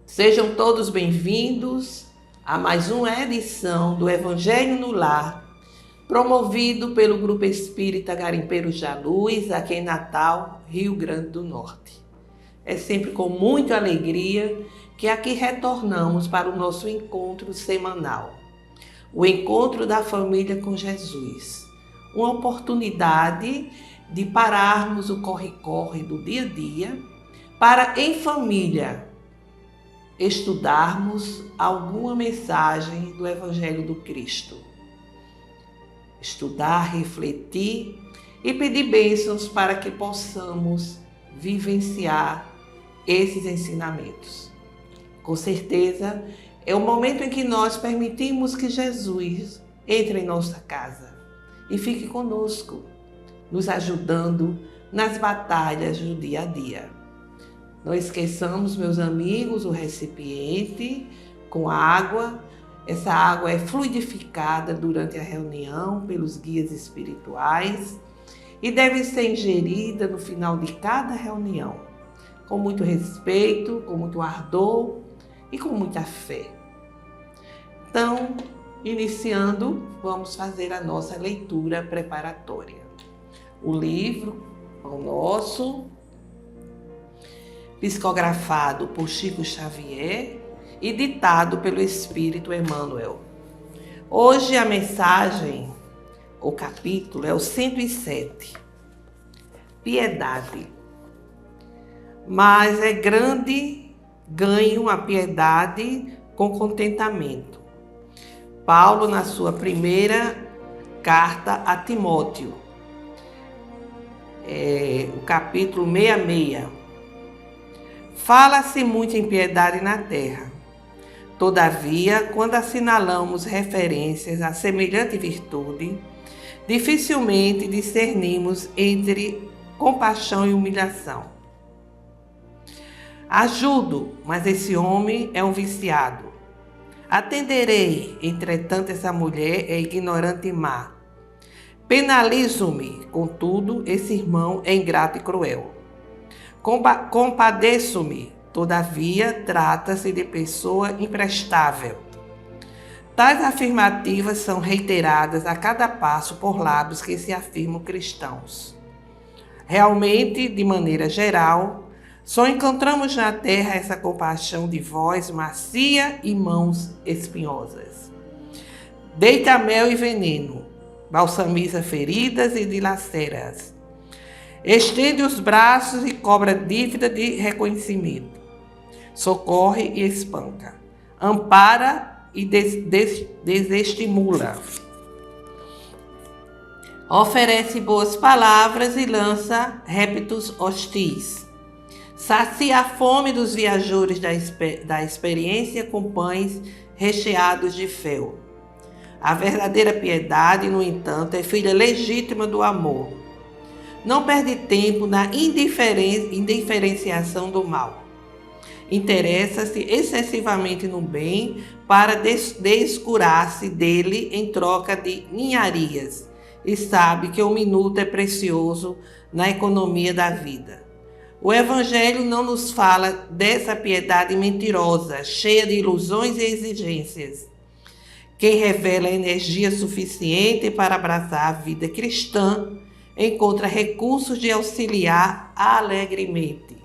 Sejam todos bem-vindos a mais uma edição do Evangelho no Lar, promovido pelo Grupo Espírita Garimpeiros da Luz, aqui em Natal, Rio Grande do Norte. É sempre com muita alegria que aqui retornamos para o nosso encontro semanal. O encontro da família com Jesus. Uma oportunidade de pararmos o corre-corre do dia a dia para, em família, estudarmos alguma mensagem do Evangelho do Cristo. Estudar, refletir e pedir bênçãos para que possamos vivenciar esses ensinamentos. Com certeza, é o momento em que nós permitimos que Jesus entre em nossa casa e fique conosco, nos ajudando nas batalhas do dia a dia. Não esqueçamos, meus amigos, o recipiente com água. Essa água é fluidificada durante a reunião pelos guias espirituais e deve ser ingerida no final de cada reunião, com muito respeito, com muito ardor e com muita fé. Então, iniciando, vamos fazer a nossa leitura preparatória. O livro Pão Nosso, psicografado por Chico Xavier e ditado pelo Espírito Emmanuel. Hoje a mensagem, o capítulo é o 107, Piedade. Mas é grande ganho a piedade com contentamento. Paulo, na sua primeira carta a Timóteo, o capítulo 66. Fala-se muito em piedade na terra. Todavia, quando assinalamos referências a semelhante virtude, dificilmente discernimos entre compaixão e humilhação. Ajudo, mas esse homem é um viciado. Atenderei, entretanto, essa mulher é ignorante e má. Penalizo-me, contudo, esse irmão é ingrato e cruel. Compadeço-me, todavia, trata-se de pessoa imprestável. Tais afirmativas são reiteradas a cada passo por lábios que se afirmam cristãos. Realmente, de maneira geral, só encontramos na terra essa compaixão de voz macia e mãos espinhosas. Deita mel e veneno, balsamiza feridas e dilacera-as. Estende os braços e cobra dívida de reconhecimento. Socorre e espanca. Ampara e desestimula. Oferece boas palavras e lança répitos hostis. Sacia a fome dos viajores da experiência com pães recheados de fel. A verdadeira piedade, no entanto, é filha legítima do amor. Não perde tempo na indiferenciação do mal. Interessa-se excessivamente no bem para descurar-se dele em troca de ninharias e sabe que um minuto é precioso na economia da vida. O Evangelho não nos fala dessa piedade mentirosa, cheia de ilusões e exigências. Quem revela energia suficiente para abraçar a vida cristã encontra recursos de auxiliar alegremente.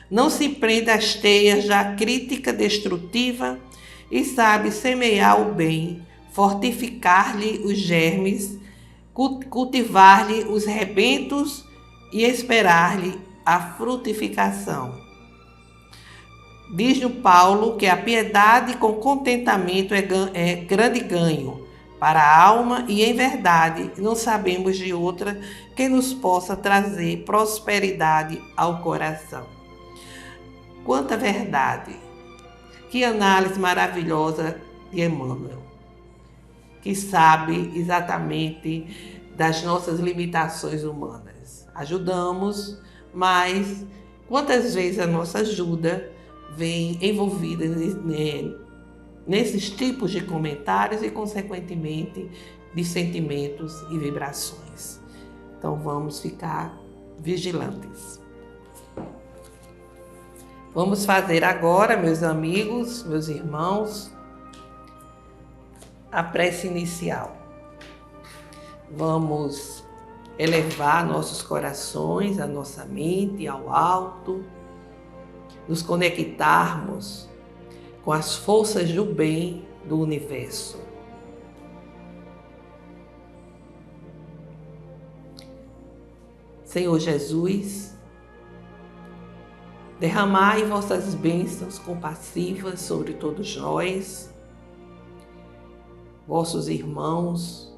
Não se prende às teias da crítica destrutiva e sabe semear o bem, fortificar-lhe os germes, cultivar-lhe os rebentos e esperar-lhe a frutificação. Diz-nos Paulo que a piedade com contentamento é grande ganho para a alma e, em verdade, não sabemos de outra que nos possa trazer prosperidade ao coração. Quanta verdade! Que análise maravilhosa de Emmanuel, que sabe exatamente das nossas limitações humanas. Ajudamos, mas quantas vezes a nossa ajuda vem envolvida nesses tipos de comentários e, consequentemente, de sentimentos e vibrações. Então, vamos ficar vigilantes. Vamos fazer agora, meus amigos, meus irmãos, a prece inicial. Vamos elevar nossos corações, a nossa mente ao alto, nos conectarmos com as forças do bem do universo. Senhor Jesus, derramai vossas bênçãos compassivas sobre todos nós, vossos irmãos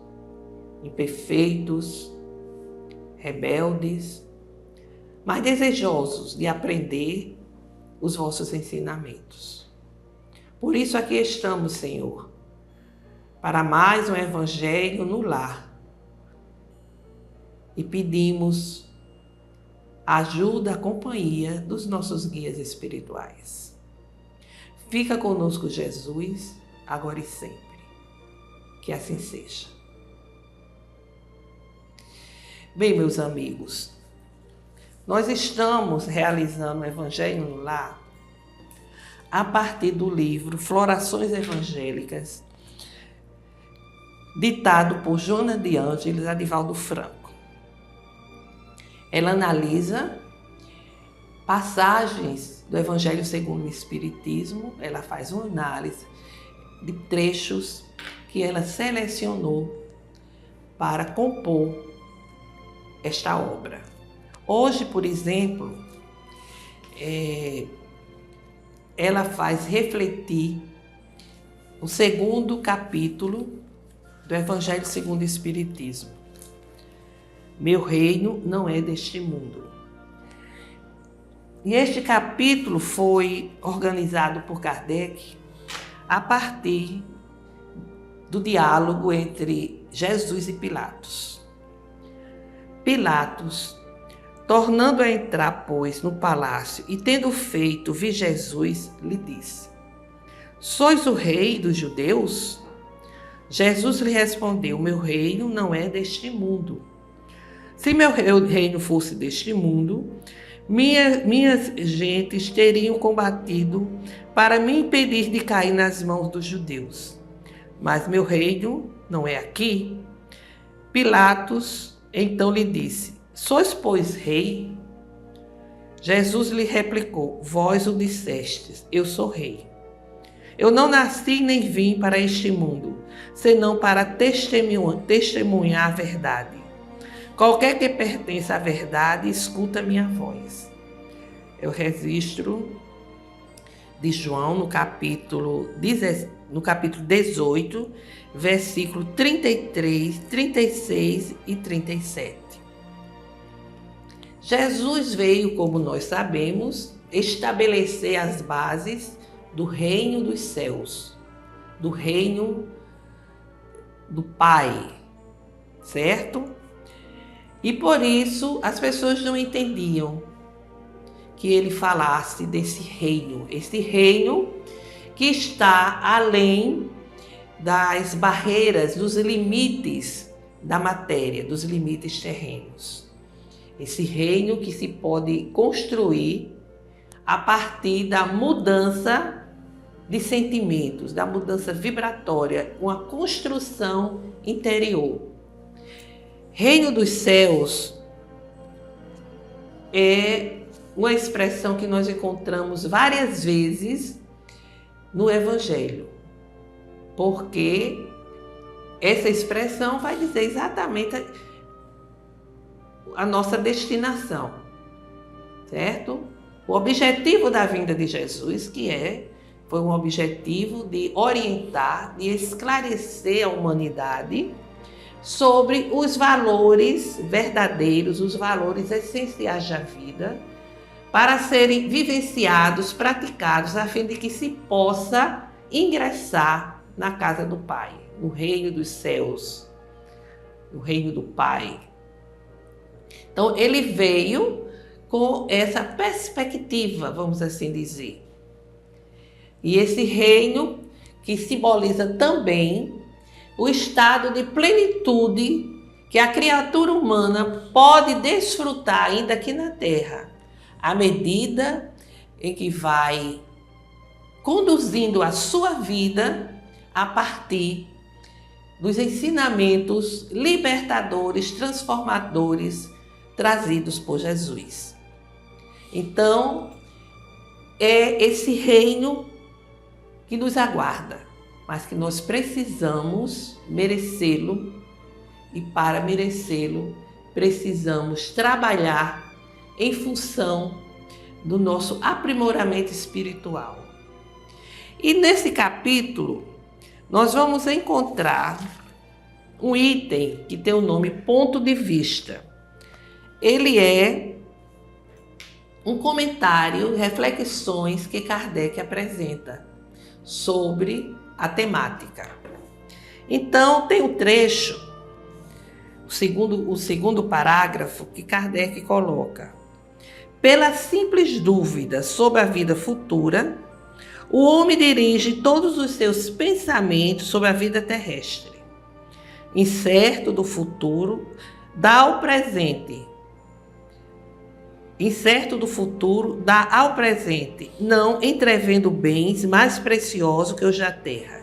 imperfeitos, rebeldes, mas desejosos de aprender os vossos ensinamentos. Por isso aqui estamos, Senhor, para mais um Evangelho no lar. E pedimos a ajuda, a companhia dos nossos guias espirituais. Fica conosco, Jesus, agora e sempre. Que assim seja. Bem, meus amigos, nós estamos realizando o Evangelho no Lar a partir do livro Florações Evangélicas, ditado por Joana de Ângeles Adivaldo Franco. Ela analisa passagens do Evangelho segundo o Espiritismo, ela faz uma análise de trechos que ela selecionou para compor esta obra. Hoje, por exemplo, ela faz refletir o segundo capítulo do Evangelho segundo o Espiritismo. Meu reino não é deste mundo. E este capítulo foi organizado por Kardec a partir do diálogo entre Jesus e Pilatos. Pilatos, tornando a entrar, pois, no palácio e tendo feito vir Jesus, lhe disse: Sois o rei dos judeus? Jesus lhe respondeu: Meu reino não é deste mundo. Se meu reino fosse deste mundo, minhas gentes teriam combatido para me impedir de cair nas mãos dos judeus. Mas meu reino não é aqui. Pilatos então lhe disse: Sois, pois, rei? Jesus lhe replicou: Vós o dissestes, eu sou rei. Eu não nasci nem vim para este mundo, senão para testemunhar a verdade. Qualquer que pertença à verdade, escuta minha voz. É o registro de João no capítulo 18, versículo 33, 36 e 37. Jesus veio, como nós sabemos, estabelecer as bases do reino dos céus, do reino do Pai, certo? E por isso as pessoas não entendiam que ele falasse desse reino, esse reino que está além das barreiras, dos limites da matéria, dos limites terrenos. Esse reino que se pode construir a partir da mudança de sentimentos, da mudança vibratória, uma construção interior. Reino dos céus é uma expressão que nós encontramos várias vezes no Evangelho, porque essa expressão vai dizer exatamente a nossa destinação, certo? O objetivo da vinda de Jesus, foi um objetivo de orientar, de esclarecer a humanidade sobre os valores verdadeiros, os valores essenciais da vida, para serem vivenciados, praticados, a fim de que se possa ingressar na casa do Pai, no reino dos céus, no reino do Pai. Então, ele veio com essa perspectiva, vamos assim dizer. E esse reino que simboliza também o estado de plenitude que a criatura humana pode desfrutar ainda aqui na Terra, à medida em que vai conduzindo a sua vida a partir dos ensinamentos libertadores, transformadores trazidos por Jesus. Então, é esse reino que nos aguarda, mas que nós precisamos merecê-lo, e para merecê-lo, precisamos trabalhar em função do nosso aprimoramento espiritual. E nesse capítulo, nós vamos encontrar um item que tem o nome ponto de vista. Ele é um comentário, reflexões que Kardec apresenta sobre a temática. Então, tem um trecho, o segundo parágrafo, que Kardec coloca: pela simples dúvida sobre a vida futura, o homem dirige todos os seus pensamentos sobre a vida terrestre. Incerto do futuro, dá ao presente, não entrevendo bens mais preciosos que os da terra.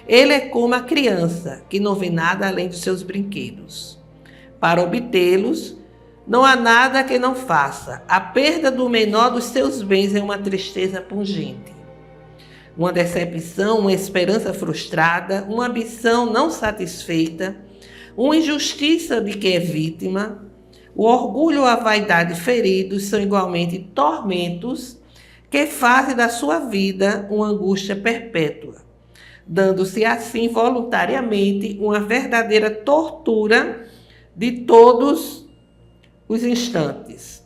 Ele é como a criança, que não vê nada além dos seus brinquedos. Para obtê-los, não há nada que não faça. A perda do menor dos seus bens é uma tristeza pungente. Uma decepção, uma esperança frustrada, uma ambição não satisfeita, uma injustiça de que é vítima, o orgulho ou a vaidade feridos são igualmente tormentos que fazem da sua vida uma angústia perpétua, dando-se assim voluntariamente uma verdadeira tortura de todos os instantes.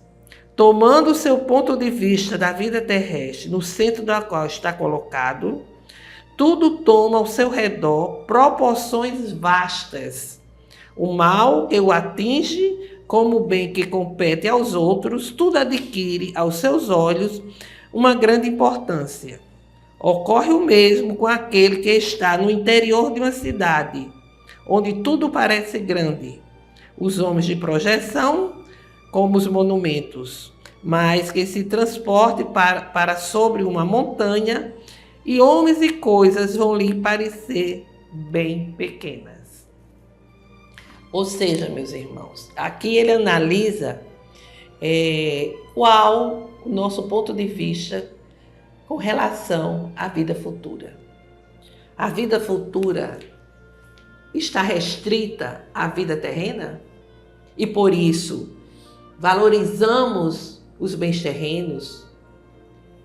Tomando o seu ponto de vista da vida terrestre, no centro da qual está colocado, tudo toma ao seu redor proporções vastas. O mal que o atinge, como o bem que compete aos outros, tudo adquire aos seus olhos uma grande importância. Ocorre o mesmo com aquele que está no interior de uma cidade, onde tudo parece grande. Os homens de projeção, como os monumentos, mas que se transporte para sobre uma montanha, e homens e coisas vão lhe parecer bem pequenas. Ou seja, meus irmãos, aqui ele analisa qual o nosso ponto de vista com relação à vida futura. A vida futura está restrita à vida terrena? E por isso valorizamos os bens terrenos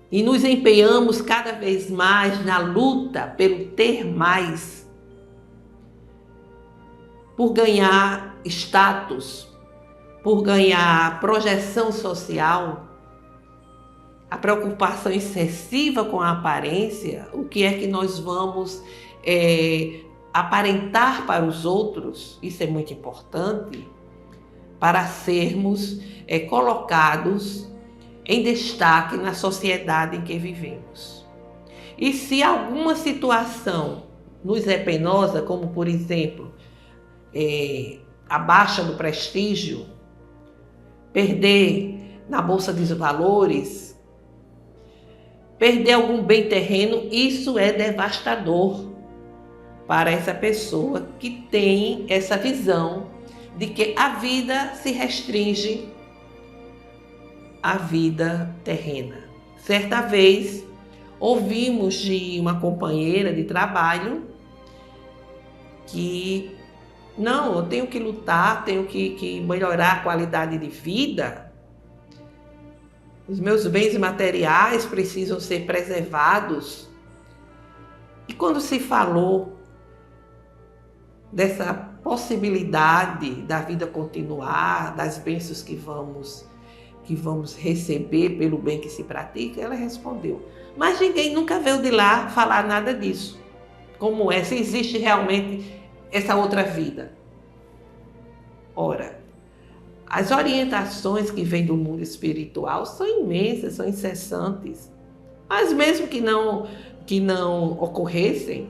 e nos empenhamos cada vez mais na luta pelo ter mais, por ganhar status, por ganhar projeção social, a preocupação excessiva com a aparência, o que é que nós vamos aparentar para os outros, isso é muito importante, para sermos colocados em destaque na sociedade em que vivemos. E se alguma situação nos é penosa, como por exemplo, a baixa do prestígio, perder na bolsa de valores, perder algum bem terreno, isso é devastador para essa pessoa que tem essa visão de que a vida se restringe à vida terrena. Certa vez, ouvimos de uma companheira de trabalho que não, eu tenho que lutar, tenho que melhorar a qualidade de vida. Os meus bens materiais precisam ser preservados. E quando se falou dessa possibilidade da vida continuar, das bênçãos que vamos receber pelo bem que se pratica, ela respondeu: mas ninguém nunca veio de lá falar nada disso. Como é? Se existe realmente essa outra vida. Ora, as orientações que vêm do mundo espiritual são imensas, são incessantes. Mas mesmo que não ocorressem,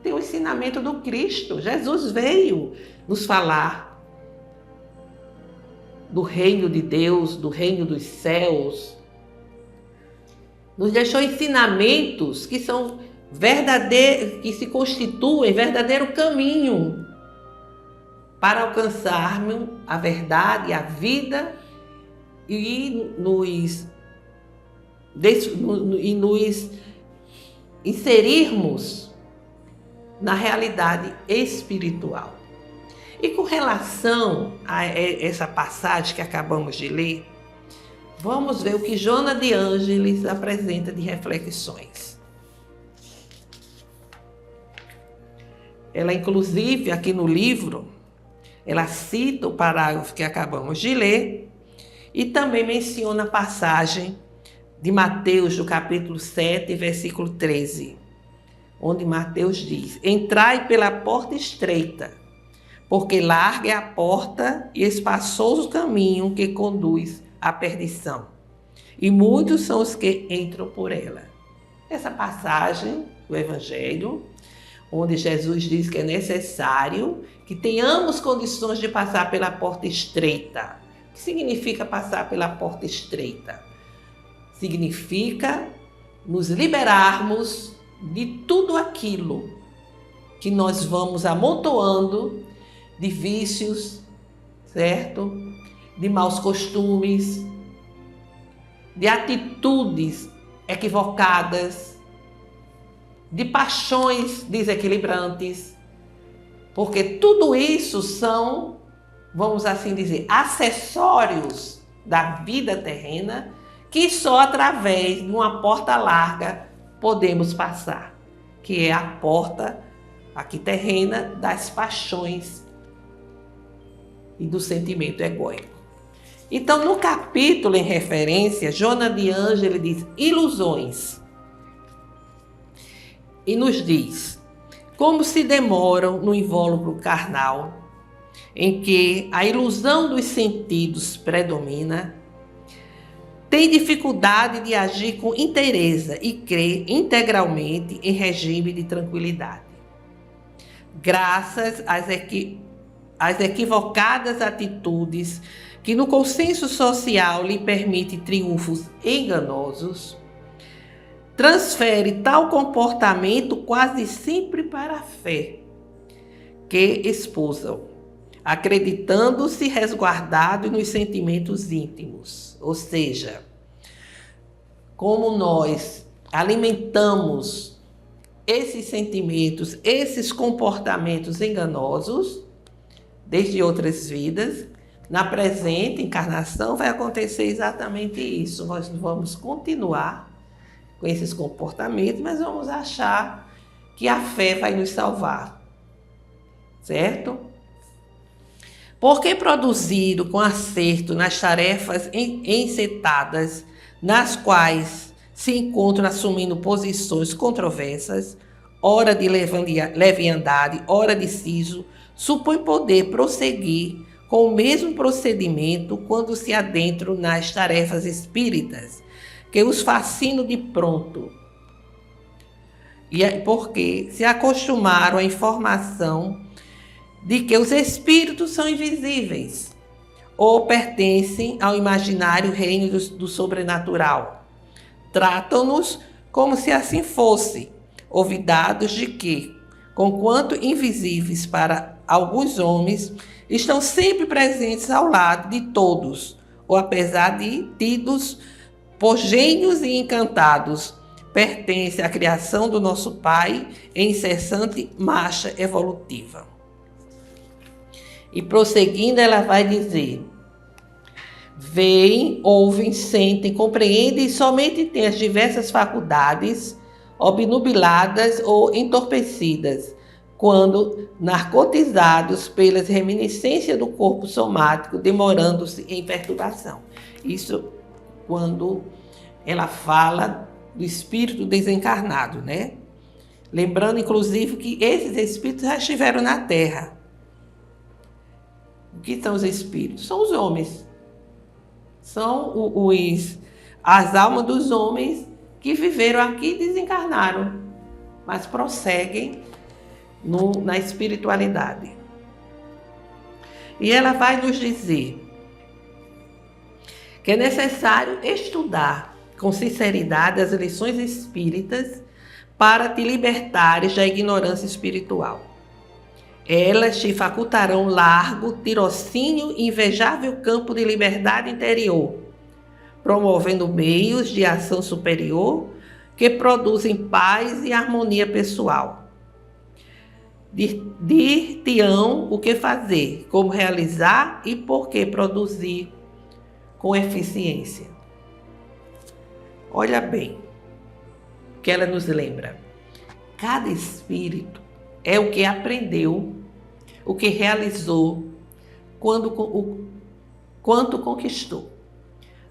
tem o ensinamento do Cristo. Jesus veio nos falar do reino de Deus, do reino dos céus, nos deixou ensinamentos que são verdadeiros, que se constituem verdadeiro caminho para alcançarmos a verdade, a vida e nos inserirmos na realidade espiritual. E com relação a essa passagem que acabamos de ler, vamos ver o que Joana de Ângeles apresenta de reflexões. Ela, inclusive, aqui no livro, ela cita o parágrafo que acabamos de ler e também menciona a passagem de Mateus, do capítulo 7, versículo 13, onde Mateus diz: entrai pela porta estreita, porque larga é a porta e espaçoso o caminho que conduz à perdição, e muitos são os que entram por ela. Essa passagem do Evangelho, onde Jesus diz que é necessário que tenhamos condições de passar pela porta estreita. O que significa passar pela porta estreita? Significa nos liberarmos de tudo aquilo que nós vamos amontoando de vícios, certo? De maus costumes, de atitudes equivocadas, de paixões desequilibrantes, porque tudo isso são, vamos assim dizer, acessórios da vida terrena que só através de uma porta larga podemos passar, que é a porta aqui terrena das paixões e do sentimento egóico. Então, no capítulo em referência, Joana de Ângeles diz ilusões e nos diz como se demoram no invólucro carnal, em que a ilusão dos sentidos predomina, tem dificuldade de agir com inteireza e crê integralmente em regime de tranquilidade. Graças às equivocadas atitudes que no consenso social lhe permite triunfos enganosos, transfere tal comportamento quase sempre para a fé que esposam, acreditando-se resguardado nos sentimentos íntimos. Ou seja, como nós alimentamos esses sentimentos, esses comportamentos enganosos, desde outras vidas, na presente encarnação vai acontecer exatamente isso. Nós vamos continuar com esses comportamentos, mas vamos achar que a fé vai nos salvar, certo? Porque produzido com acerto nas tarefas encetadas, nas quais se encontram assumindo posições controversas, ora de leviandade, ora de siso, supõe poder prosseguir com o mesmo procedimento quando se adentram nas tarefas espíritas, que os fascinam de pronto, e porque se acostumaram à informação de que os espíritos são invisíveis ou pertencem ao imaginário reino do sobrenatural. Tratam-nos como se assim fosse, olvidados de que, conquanto invisíveis para alguns homens, estão sempre presentes ao lado de todos, ou apesar de tidos por gênios e encantados, pertence à criação do nosso Pai em incessante marcha evolutiva. E prosseguindo, ela vai dizer: veem, ouvem, sentem, compreendem e somente têm as diversas faculdades obnubiladas ou entorpecidas, quando narcotizados pelas reminiscências do corpo somático, demorando-se em perturbação. Isso quando ela fala do espírito desencarnado, né? Lembrando, inclusive, que esses espíritos já estiveram na Terra. O que são os espíritos? São os homens. São as almas dos homens que viveram aqui e desencarnaram, mas prosseguem na espiritualidade. E ela vai nos dizer que é necessário estudar com sinceridade as lições espíritas para te libertares da ignorância espiritual. Elas te facultarão largo, tirocínio e invejável campo de liberdade interior, promovendo meios de ação superior que produzem paz e harmonia pessoal. Dir-te-ão o que fazer, como realizar e por que produzir com eficiência. Olha bem o que ela nos lembra. Cada espírito é o que aprendeu, o que realizou, quanto conquistou.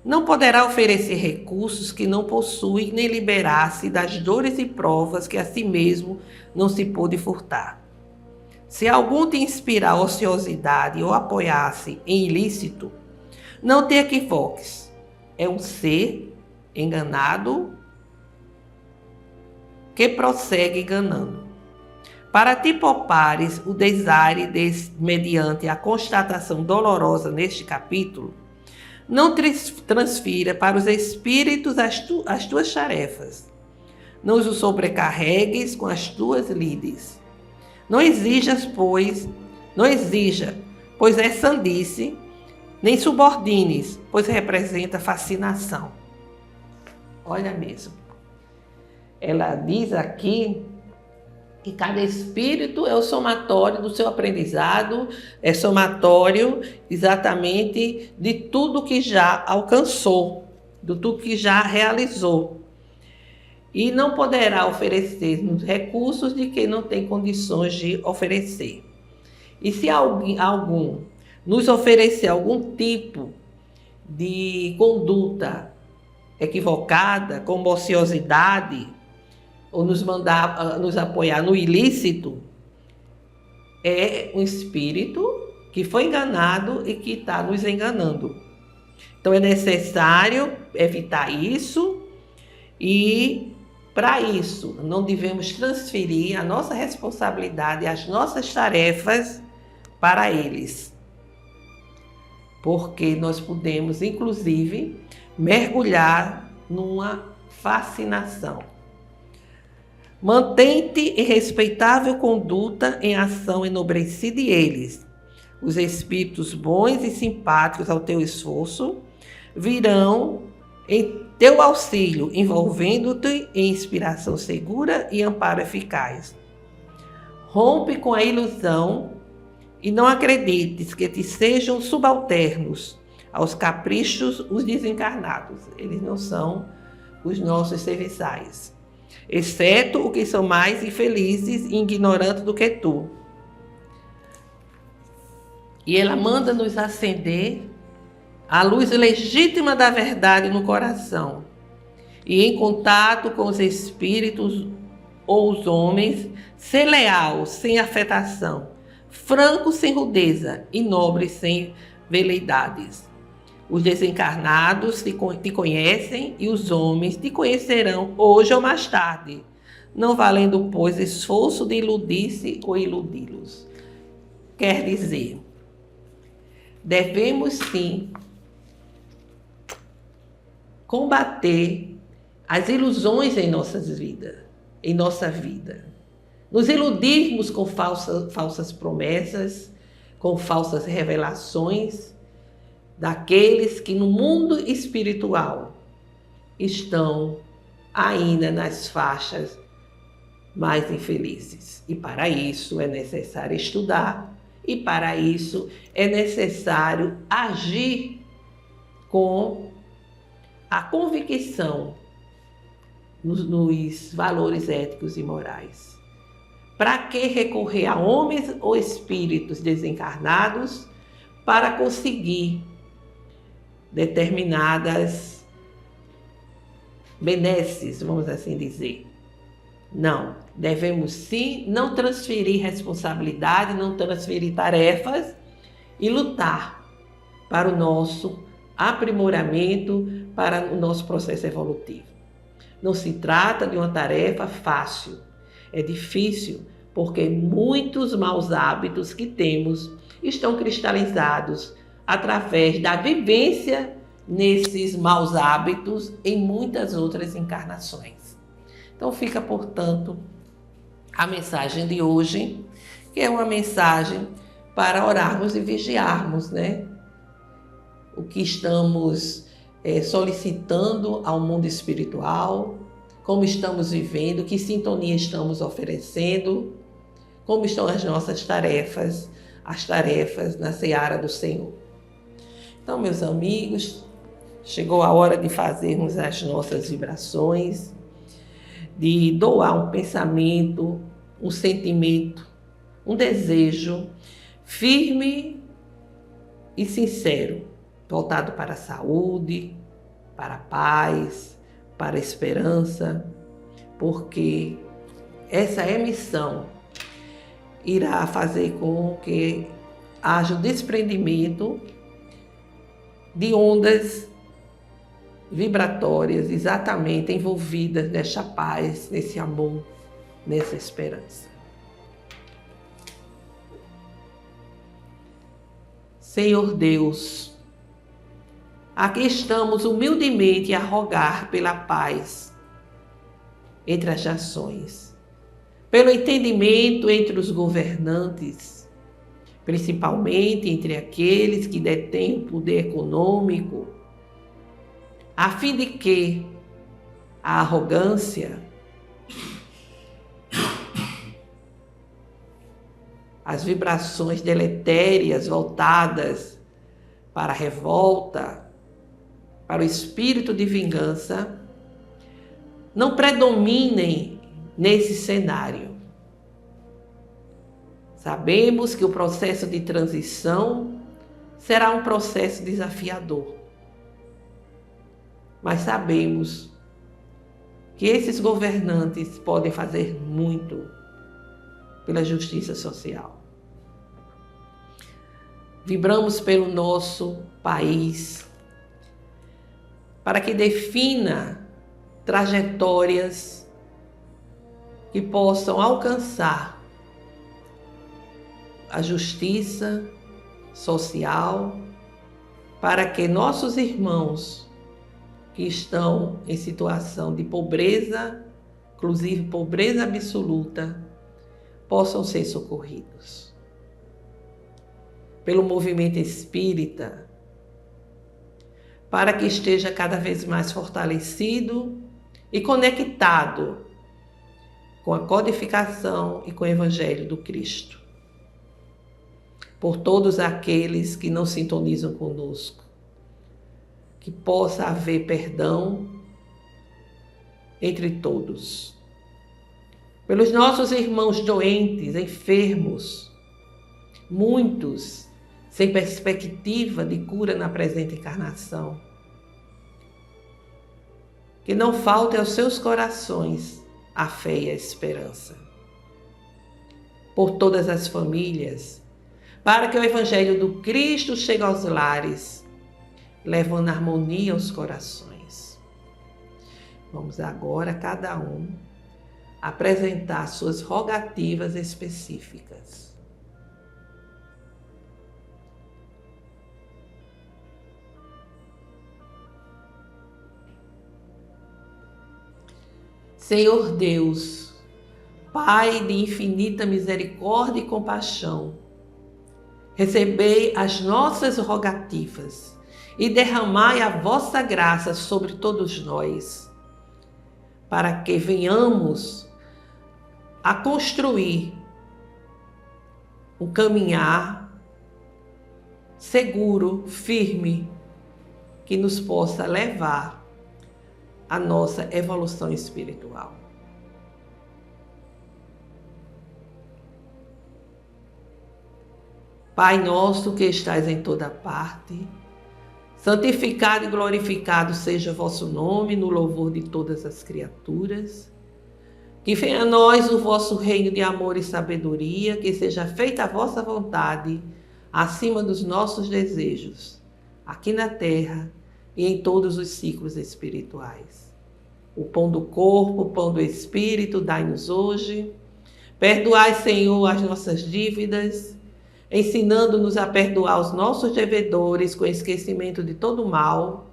Não poderá oferecer recursos que não possui, nem liberar-se das dores e provas que a si mesmo não se pôde furtar. Se algum te inspirar ociosidade ou apoiar-se em ilícito, não te equivoques. É um ser enganado que prossegue enganando. Para te poupares o desaire mediante a constatação dolorosa neste capítulo, não transfira para os espíritos as tuas tarefas. Não os sobrecarregues com as tuas lides. Não exija, pois é sandice, nem subordines, pois representa fascinação. Olha mesmo. Ela diz aqui que cada espírito é o somatório do seu aprendizado, é somatório exatamente de tudo que já alcançou, de tudo que já realizou. E não poderá oferecer recursos de quem não tem condições de oferecer. E se algum nos oferecer algum tipo de conduta equivocada, como ociosidade, ou nos apoiar no ilícito, é um espírito que foi enganado e que está nos enganando. Então é necessário evitar isso e, para isso, não devemos transferir a nossa responsabilidade, as nossas tarefas para eles. Porque nós podemos, inclusive, mergulhar numa fascinação. Mantém-te em respeitável conduta em ação enobrecida eles. Os espíritos bons e simpáticos ao teu esforço virão em teu auxílio, envolvendo-te em inspiração segura e amparo eficaz. Rompe com a ilusão e não acredites que te sejam subalternos aos caprichos os desencarnados. Eles não são os nossos serviçais, exceto os que são mais infelizes e ignorantes do que tu. E ela manda nos acender a luz legítima da verdade no coração e, em contato com os espíritos ou os homens, ser leal, sem afetação, franco, sem rudeza e nobre, sem veleidades. Os desencarnados te conhecem e os homens te conhecerão hoje ou mais tarde, não valendo, pois, esforço de iludir-se ou iludi-los. Quer dizer, devemos sim combater as ilusões em nossa vida. Nos iludirmos com falsas promessas, com falsas revelações daqueles que no mundo espiritual estão ainda nas faixas mais infelizes. E para isso é necessário estudar, e para isso é necessário agir com a convicção nos valores éticos e morais. Para que recorrer a homens ou espíritos desencarnados para conseguir determinadas benesses, vamos assim dizer? Não, devemos sim não transferir responsabilidade, não transferir tarefas e lutar para o nosso aprimoramento, para o nosso processo evolutivo. Não se trata de uma tarefa fácil, é difícil porque muitos maus hábitos que temos estão cristalizados através da vivência nesses maus hábitos em muitas outras encarnações. Então fica, portanto, a mensagem de hoje, que é uma mensagem para orarmos e vigiarmos, né? O que estamos solicitando ao mundo espiritual, como estamos vivendo, que sintonia estamos oferecendo, como estão as nossas tarefas, as tarefas na seara do Senhor. Então, meus amigos, chegou a hora de fazermos as nossas vibrações, de doar um pensamento, um sentimento, um desejo firme e sincero, voltado para a saúde, para a paz, para a esperança, porque essa emissão irá fazer com que haja o desprendimento de ondas vibratórias exatamente envolvidas nesta paz, nesse amor, nessa esperança. Senhor Deus, aqui estamos humildemente a rogar pela paz entre as nações, pelo entendimento entre os governantes, principalmente entre aqueles que detêm o poder econômico, a fim de que a arrogância, as vibrações deletérias voltadas para a revolta, para o espírito de vingança, não predominem nesse cenário. Sabemos que o processo de transição será um processo desafiador, mas sabemos que esses governantes podem fazer muito pela justiça social. Vibramos pelo nosso país para que defina trajetórias que possam alcançar a justiça social, para que nossos irmãos que estão em situação de pobreza, inclusive pobreza absoluta, possam ser socorridos. Pelo movimento espírita, para que esteja cada vez mais fortalecido e conectado com a codificação e com o Evangelho do Cristo. Por todos aqueles que não sintonizam conosco, que possa haver perdão entre todos. Pelos nossos irmãos doentes, enfermos, muitos sem perspectiva de cura na presente encarnação. Que não falte aos seus corações a fé e a esperança. Por todas as famílias, para que o Evangelho do Cristo chegue aos lares, levando harmonia aos corações. Vamos agora, cada um, apresentar suas rogativas específicas. Senhor Deus, Pai de infinita misericórdia e compaixão, recebei as nossas rogativas e derramai a vossa graça sobre todos nós, para que venhamos a construir um caminhar seguro, firme, que nos possa levar à nossa evolução espiritual. Pai nosso que estais em toda parte, santificado e glorificado seja o vosso nome no louvor de todas as criaturas. Que venha a nós o vosso reino de amor e sabedoria, que seja feita a vossa vontade, acima dos nossos desejos, aqui na terra e em todos os ciclos espirituais. O pão do corpo, o pão do espírito, dai-nos hoje. Perdoai, Senhor, as nossas dívidas, ensinando-nos a perdoar os nossos devedores com esquecimento de todo mal,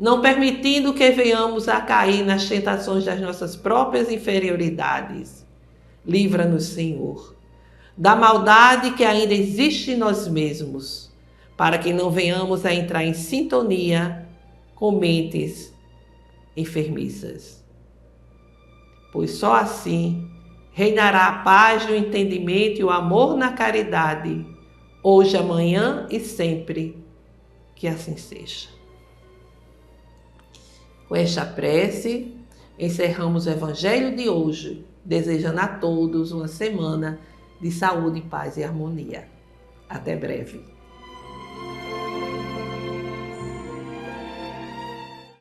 não permitindo que venhamos a cair nas tentações das nossas próprias inferioridades. Livra-nos, Senhor, da maldade que ainda existe em nós mesmos, para que não venhamos a entrar em sintonia com mentes enfermiças. Pois só assim reinará a paz, o entendimento e o amor na caridade, hoje, amanhã e sempre. Que assim seja. Com esta prece, encerramos o Evangelho de hoje, desejando a todos uma semana de saúde, paz e harmonia. Até breve.